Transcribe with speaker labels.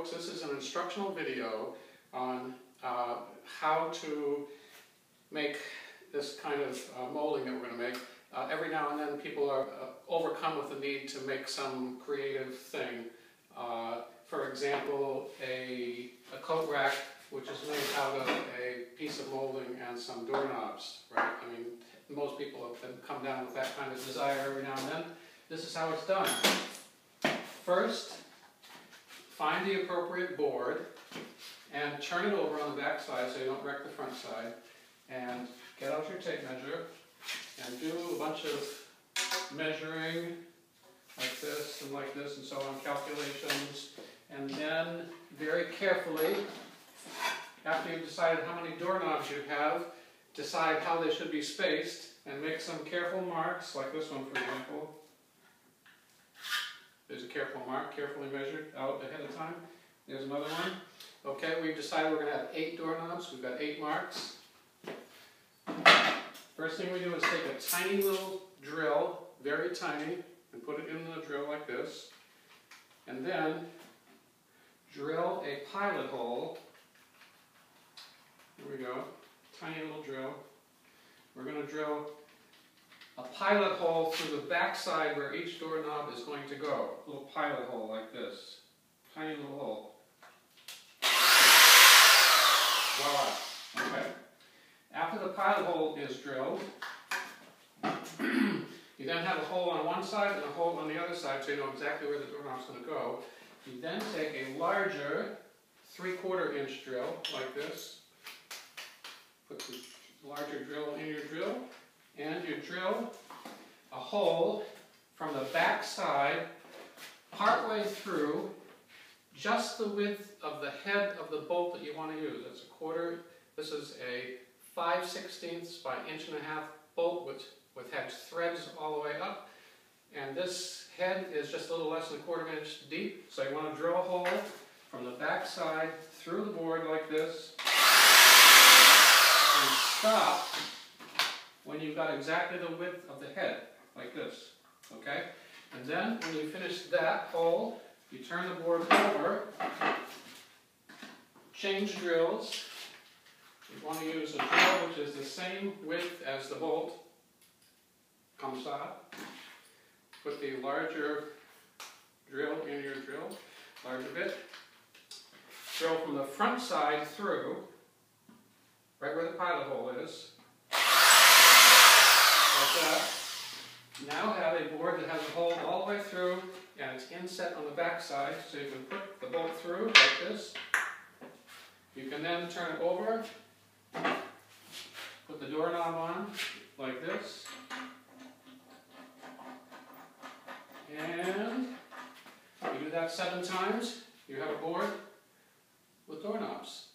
Speaker 1: folks, this is an instructional video on how to make this kind of molding that we're going to make. Every now and then people are overcome with the need to make some creative thing. For example, a coat rack which is made out of a piece of molding and some doorknobs, right? I mean, most people have come down with that kind of desire every now and then. This is how it's done. First, find the appropriate board and turn it over on the back side so you don't wreck the front side. And get out your tape measure and do a bunch of measuring like this and so on, calculations. And then very carefully, after you've decided how many doorknobs you have, decide how they should be spaced and make some careful marks, like this one for example. There's a careful mark, carefully measured out ahead of time. There's another one. Okay, we've decided we're going to have 8 doorknobs. We've got 8 marks. First thing we do is take a tiny little drill, very tiny, and put it in the drill like this. And then drill a pilot hole. Here we go. Tiny little drill. We're going to drill a pilot hole through the back side where each doorknob is going to go. A little pilot hole like this. Tiny little hole. Voila. Okay. After the pilot hole is drilled, you then have a hole on one side and a hole on the other side so you know exactly where the doorknob's going to go. You then take a larger 3/4 inch drill like this. Put the larger drill in your drill. And you drill a hole from the back side partway through just the width of the head of the bolt that you want to use. That's a 1/4. This is a 5/16 by 1.5" bolt with has threads all the way up. And this head is just a little less than 1/4 inch deep. So you want to drill a hole from the back side through the board like this. And stop when you've got exactly the width of the head, like this, okay? And then when you finish that hole, you turn the board over, change drills. You want to use a drill which is the same width as the bolt. Comme ça. Put the larger drill in your drill, larger bit. Drill from the front side through, right where the pilot hole is. Like that. Now have a board that has a hole all the way through and it's inset on the back side so you can put the bolt through like this. You can then turn it over, put the doorknob on like this, and you do that 7 times, you have a board with doorknobs.